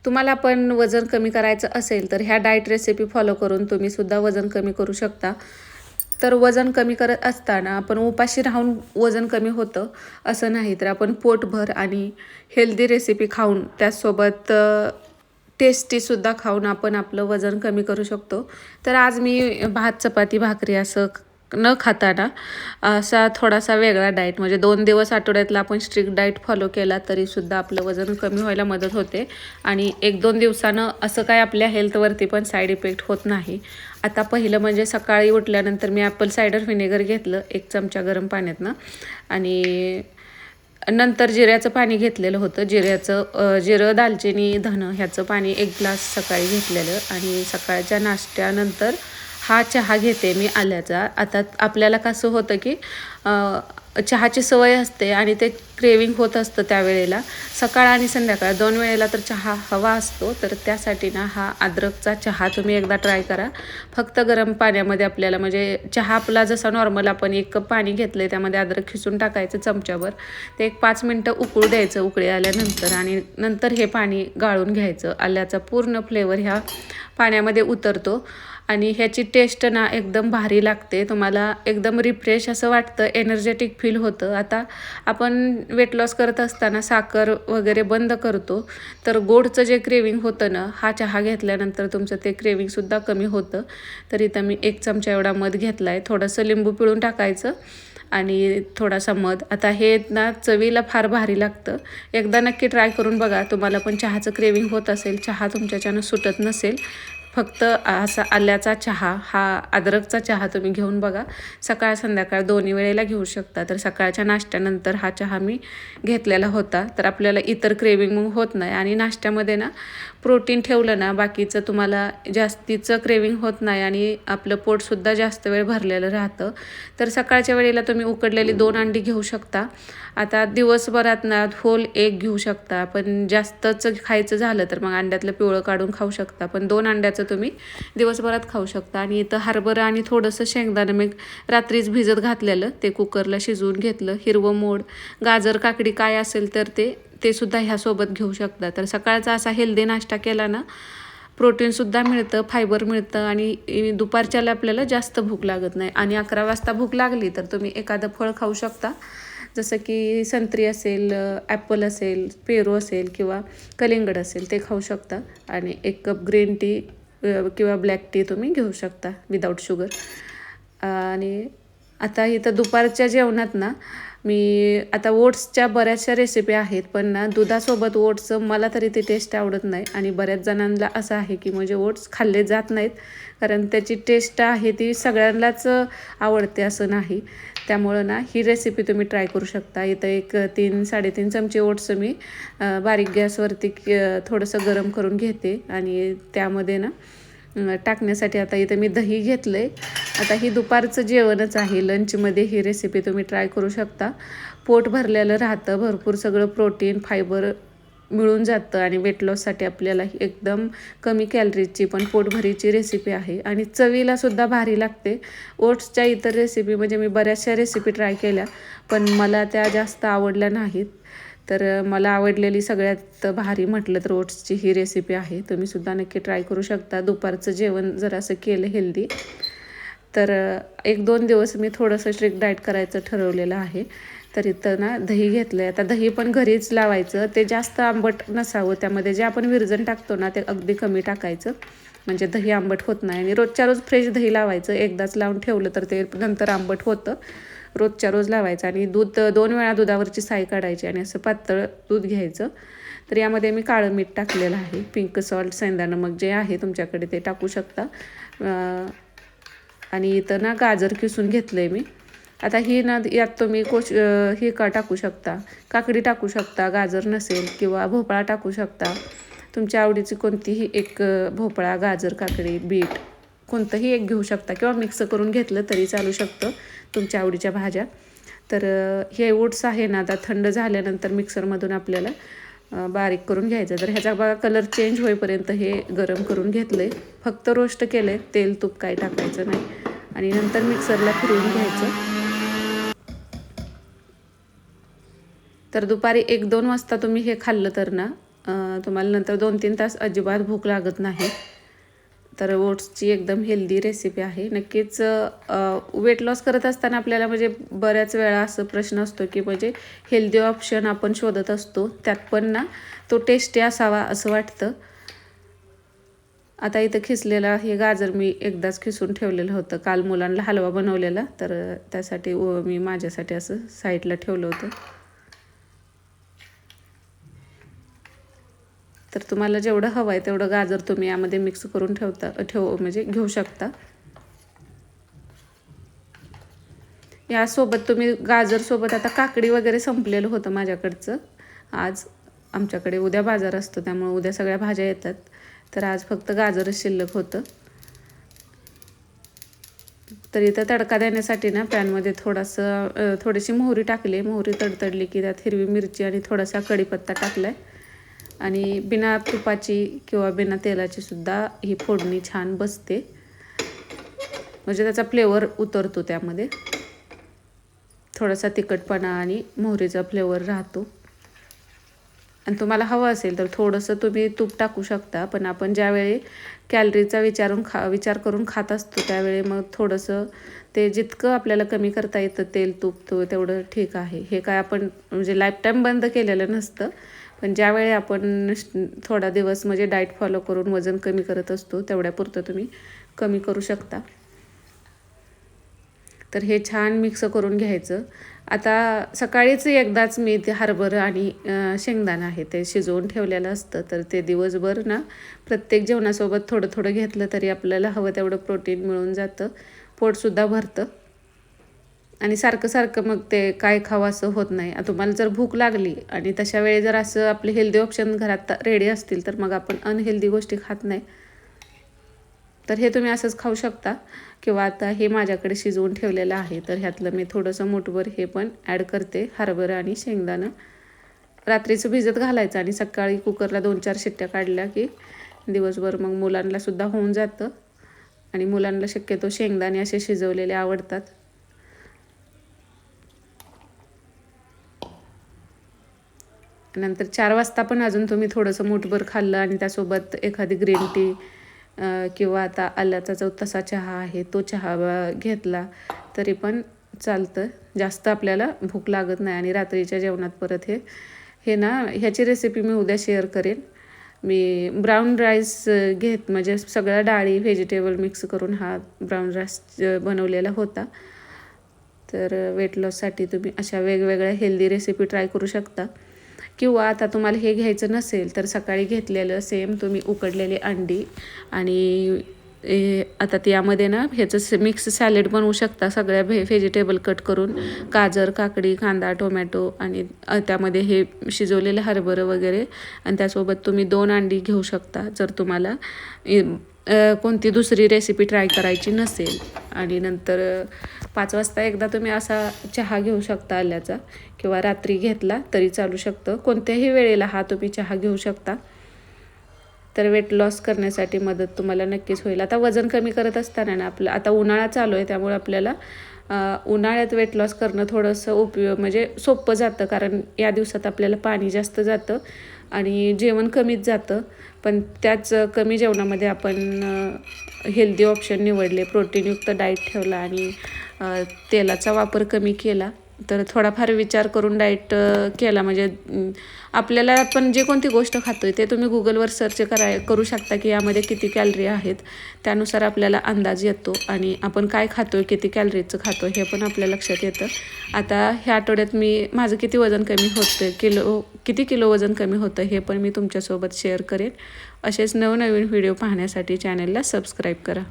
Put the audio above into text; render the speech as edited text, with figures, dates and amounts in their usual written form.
तुम्हाला पण वजन कमी करायचं असेल तर ह्या डाएट रेसिपी फॉलो करून तुम्ही सुद्धा वजन कमी करू शकता. तर वजन कमी करत असताना आपण उपाशी राहून वजन कमी होतं असं नाही, तर आपण पोटभर आणि हेल्दी रेसिपी खाऊन त्याचसोबत टेस्टीसुद्धा खाऊन आपण आपलं वजन कमी करू शकतो. तर आज मी भात चपाती भाकरी असं न खाताना असा थोडासा वेगळा डाएट, म्हणजे 2 दिवस आठवड्यातला आपण स्ट्रिक्ट डाएट फॉलो केला तरीसुद्धा आपलं वजन कमी व्हायला मदत होते आणि 1-2 दिवसानं असं काय आपल्या हेल्थवरती पण साईड इफेक्ट होत नाही. आता पहिलं म्हणजे सकाळी उठल्यानंतर मी ॲपल सायडर व्हिनेगर घेतलं 1 चमचा गरम पाण्यातनं आणि नंतर जिऱ्याचं पाणी घेतलेलं होतं. जिरं, दालचिनी, धनं ह्याचं पाणी 1 ग्लास सकाळी घेतलेलं आणि सकाळच्या नाश्त्यानंतर हा चहा घेते मी आल्याचा. आता आपल्याला कसं होतं की चहाची सवय असते आणि ते क्रेविंग होत असतं त्यावेळेला. सकाळ आणि संध्याकाळ 2 वेळेला तर चहा हवा असतो. तर त्यासाठी ना हा अद्रकचा चहा तुम्ही एकदा ट्राय करा. फक्त गरम पाण्यामध्ये आपल्याला, म्हणजे चहा आपला जसा नॉर्मल आपण 1 कप पाणी घेतलं आहे त्यामध्ये अद्रक खिसून टाकायचं चमच्याभर. ते एक 5 मिनटं उकळू द्यायचं उकळी आल्यानंतर आणि नंतर हे पाणी गाळून घ्यायचं. आल्याचा पूर्ण फ्लेवर ह्या पाण्यामध्ये उतरतो आणि ह्याची टेस्ट ना एकदम भारी लागते. तुम्हाला एकदम रिफ्रेश असं वाटतं, एनर्जेटिक फील होतं. आता आपण वेट लॉस करत असताना साखर वगैरे बंद करतो, तर गोडचं जे क्रेविंग होतं ना, हा चहा घेतल्यानंतर तुमचं ते क्रेविंगसुद्धा कमी होतं. तर इथं मी 1 चमचा एवढा मध घेतला आहे. थोडंसं लिंबू पिळून टाकायचं आणि थोडासा मध. आता हे ना चवीला फार भारी लागतं. एकदा नक्की ट्राय करून बघा. तुम्हाला पण चहाचं क्रेविंग होत असेल, चहा तुमच्याच्यानं सुटत नसेल, फक्त असा आल्याचा चहा, हा अद्रकचा चहा तुम्ही घेऊन बघा. सकाळ संध्याकाळ दोन्ही वेळेला घेऊ शकता. तर सकाळच्या नाश्त्यानंतर हा चहा मी घेतलेला होता. तर आपल्याला इतर क्रेविंग मग होत नाही आणि नाश्त्यामध्ये ना प्रोटीन ठेवलं ना, बाकीचं तुम्हाला जास्तीचं क्रेविंग होत नाही आणि आपलं पोटसुद्धा जास्त वेळ भरलेलं राहतं. तर सकाळच्या वेळेला तुम्ही उकडलेली 2 अंडी घेऊ शकता. आता दिवसभरात ना होल एग घेऊ शकता, पण जास्तच खायचं झालं तर मग अंड्यातलं पिवळं काढून खाऊ शकता. पण 2 अंड्याचं तुम्ही दिवसभरात खाऊ शकता. आणि इथं हरभरा आणि थोडंसं शेंगदाणं मी रात्रीच भिजत घातलेलं, ते कुकरला शिजवून घेतलं. हिरवं मोड, गाजर, काकडी काय असेल तर ते सुद्धा ह्यासोबत घेऊ शकता. तर सकाळचा असा हेल्दी नाश्ता केला ना, प्रोटीनसुद्धा मिळतं, फायबर मिळतं आणि दुपारच्याला आपल्याला जास्त भूक लागत नाही. आणि 11 वाजता भूक लागली तर तुम्ही एखादं फळ खाऊ शकता, जसं की संत्री असेल, ॲपल असेल, पेरू असेल किंवा कलिंगड असेल, ते खाऊ शकता. आणि 1 कप ग्रीन टी किंवा ब्लॅक टी तुम्ही घेऊ शकता विदाऊट शुगर. आणि आता इथं दुपारच्या जेवणात ना मी आता ओट्सच्या बऱ्याचशा रेसिपी आहेत, पण ना दुधासोबत ओट्सचं मला तरी ते टेस्ट आवडत नाही आणि बऱ्याच जणांना असं आहे की म्हणजे ओट्स खाल्ले जात नाहीत, कारण त्याची टेस्ट आहे ती सगळ्यांनाच आवडते असं नाही. त्यामुळं ना ही रेसिपी तुम्ही ट्राय करू शकता. इथं एक 3-3.5 चमचे ओट्स मी बारीक गॅसवरती थोडंसं गरम करून घेते आणि त्यामध्ये ना टाकण्यासाठी आता इथं मी दही घेतलं आहे. आता ही दुपारचं जेवणच आहे, लंचमध्ये ही रेसिपी तुम्ही ट्राय करू शकता. पोट भरलेलं राहतं, भरपूर सगळं प्रोटीन, फायबर मिळून जातं आणि वेट लॉससाठी आपल्याला एकदम कमी कॅलरीजची पण पोटभरीची रेसिपी आहे आणि चवीलासुद्धा भारी लागते. ओट्सच्या इतर रेसिपी म्हणजे मी बऱ्याचशा रेसिपी ट्राय केल्या, पण मला त्या जास्त आवडल्या नाहीत. तर मला आवडलेली सगळ्यात भारी म्हटलं तर ओट्सची ही रेसिपी आहे. तुम्हीसुद्धा नक्की ट्राय करू शकता. दुपारचं जेवण जर असं केलं हेल्दी, तर 1-2 दिवस मी थोडंसं स्ट्रिक्ट डाएट करायचं ठरवलेलं आहे. तर इथं ना दही घेतलं आहे. आता दही पण घरीच लावायचं, ते जास्त आंबट नसावं. त्यामध्ये जे आपण विरजण टाकतो ना ते अगदी कमी टाकायचं, म्हणजे दही आंबट होत नाही. आणि रोजच्या रोज फ्रेश दही लावायचं. एकदाच लावून ठेवलं तर ते नंतर आंबट होतं. रोजच्या रोज लावायचं आणि दूध 2 वेळा दुधावरची साय काढायची आणि असं पातळ दूध घ्यायचं. तर यामध्ये मी काळं मीठ टाकलेलं आहे, पिंक सॉल्ट, सेंधा नमक जे आहे तुमच्याकडे ते टाकू शकता. आणि इथं ना गाजर किसून घेतलं आहे मी. आता ही ना यात तुम्ही हे टाकू शकता, काकडी टाकू शकता, गाजर नसेल किंवा भोपळा टाकू शकता. तुमच्या आवडीची कोणतीही एक भोपळा, गाजर, काकडी, बीट कोणतंही एक घेऊ शकता किंवा मिक्स करून घेतलं तरी चालू शकतं, तुमच्या आवडीच्या भाज्या. तर हे ओट्स आहे ना आता थंड झाल्यानंतर मिक्सरमधून आपल्याला बारीक करून घ्यायचं. तर ह्याचा बघा कलर चेंज होईपर्यंत हे गरम करून घेतलं आहे. फक्त रोस्ट केलं आहे, तेल तूप काही टाकायचं नाही आणि नंतर मिक्सरला फिरवून घ्यायचं. तर दुपारी 1-2 वाजता तुम्ही हे खाल्लं तर ना तुम्हाला नंतर 2-3 तास अजिबात भूक लागत नाही. तर ओट्सची एकदम हेल्दी रेसिपी आहे. नक्कीच वेट लॉस करत असताना आपल्याला म्हणजे बऱ्याच वेळा असं प्रश्न असतो की म्हणजे हेल्दी ऑप्शन आपण शोधत असतो, त्यात पण ना तो टेस्टी असावा असं वाटतं. आता इथं खिसलेला हे गाजर मी एकदाच खिसून ठेवलेलं होतं. काल मुलांना हलवा बनवलेला, तर त्यासाठी मी माझ्यासाठी असं साईडला ठेवलं होतं. तर तुम्हाला जेवढं हवं आहे तेवढं गाजर तुम्ही यामध्ये मिक्स करून म्हणजे घेऊ शकता. यासोबत तुम्ही गाजरसोबत आता काकडी वगैरे संपलेलं होतं माझ्याकडचं. आज आमच्याकडे उद्या बाजार असतो, त्यामुळे उद्या सगळ्या भाज्या येतात. तर आज फक्त गाजरच शिल्लक होतं. तर इथं तडका देण्यासाठी ना पॅनमध्ये थोडीशी मोहरी टाकली. मोहरी तडतडली की त्यात हिरवी मिरची आणि थोडासा कढीपत्ता टाकला आहे. आणि बिना तुपाची किंवा बिना तेलाची सुद्धा ही फोडणी छान बसते, म्हणजे त्याचा फ्लेवर उतरतो त्यामध्ये. थोडासा तिखटपणा आणि मोहरीचा फ्लेवर राहतो. आणि तुम्हाला हवं असेल तर थोडंसं तुम्ही तूप टाकू शकता, पण आपण ज्यावेळी कॅलरीचा विचार करून खात असतो त्यावेळी मग थोडंसं ते जितकं आपल्याला कमी करता येतं तेल तूप तेवढं ठीक आहे. हे काय आपण म्हणजे लाईफटाईम बंद केलेलं नसतं, पण ज्यावेळी आपण थोडा दिवस म्हणजे डाएट फॉलो करून वजन कमी करत असतो तेवढ्यापुरतं तुम्ही कमी करू शकता. तर हे छान मिक्स करून घ्यायचं. आता सकाळीच एकदाच मी ते हरभरा आणि शेंगदाणा आहे ते शिजवून ठेवलेलं असतं, तर ते दिवसभर ना प्रत्येक जेवणासोबत थोडं थोडं घेतलं तरी आपल्याला हवं तेवढं प्रोटीन मिळून जातं, पोटसुद्धा भरतं. आणि सारखं सारखं मग ते काय खावं असं होत नाही. तुम्हाला जर भूक लागली आणि तशा वेळी जर असं आपले हेल्दी ऑप्शन घरात रेडी असतील तर मग आपण अनहेल्दी गोष्टी खात नाही. तर हे तुम्ही असंच खाऊ शकता. किंवा आता हे माझ्याकडे शिजवून ठेवलेलं आहे, तर ह्यातलं मी थोडंसं मूठभर हे पण ॲड करते, हरभरा आणि शेंगदाणं. रात्रीचं भिजत घालायचं आणि सकाळी कुकरला 2-4 शिट्ट्या काढल्या की दिवसभर मग मुलांनासुद्धा होऊन जातं. आणि मुलांना शक्यतो शेंगदाणे असे शिजवलेले आवडतात. नंतर 4 वाजता पण अजून तुम्ही थोडंसं मूठभर खाल्लं आणि त्यासोबत एखादी ग्रीन टी किंवा आता आल्याचा जो तसा चहा आहे तो चहा घेतला तरी पण चालतं. जास्त आपल्याला भूक लागत नाही. आणि रात्रीच्या जेवणात परत हे ना ह्याची रेसिपी मी उद्या शेअर करेन. मी ब्राऊन राईस म्हणजे सगळ्या डाळी व्हेजिटेबल मिक्स करून हा ब्राऊन राईस बनवलेला होता. तर वेट लॉससाठी तुम्ही अशा वेगवेगळ्या हेल्दी रेसिपी ट्राय करू शकता. किंवा आता तुम्हाला हे घ्यायचं नसेल तर सकाळी घेतलेलं सेम तुम्ही उकडलेली अंडी आणि आता त्यामध्ये ना ह्याचं मिक्स सॅलेड बनवू शकता. सगळ्या व्हेजिटेबल कट करून गाजर, काकडी, कांदा, टोमॅटो आणि त्यामध्ये हे शिजवलेलं हरभरं वगैरे, आणि त्यासोबत तुम्ही 2 अंडी घेऊ शकता जर तुम्हाला कोणती दुसरी रेसिपी ट्राय करायची नसेल. आणि नंतर 5 वाजता एकदा तुम्ही असा चहा घेऊ शकता आल्याचा, किंवा रात्री घेतला तरी चालू शकतं. कोणत्याही वेळेला हा तुम्ही चहा घेऊ शकता. तर वेट लॉस करण्यासाठी मदत तुम्हाला नक्कीच होईल. आता वजन कमी करत असताना ना आपलं आता उन्हाळा चालू आहे, त्यामुळे आपल्याला उन्हाळ्यात वेट लॉस करणं थोडंसं म्हणजे सोपं जातं, कारण या दिवसात आपल्याला पाणी जास्त जातं आणि जेवण कमीच जातं. पण त्याच कमी जेवणामध्ये आपण हेल्दी ऑप्शन निवडले, प्रोटीनयुक्त डाएट ठेवला आणि तेलाचा वापर कमी केला, तर थोडाफार विचार करून डाएट केला म्हणजे आपल्याला आपण जे कोणती गोष्ट खातोय ते तुम्ही गुगलवर सर्च करू शकता की यामध्ये किती कॅलरी आहेत. त्यानुसार आपल्याला अंदाज येतो आणि आपण काय खातोय, किती कॅलरीचं खातोय हे पण आपल्या लक्षात येतं. आता ह्या आठवड्यात माझं किती वजन कमी होतं, किती किलो वजन कमी होतं हे पण मी तुमच्यासोबत शेअर करेन. असेच नवनवीन व्हिडिओ पाहण्यासाठी चॅनलला सबस्क्राईब करा.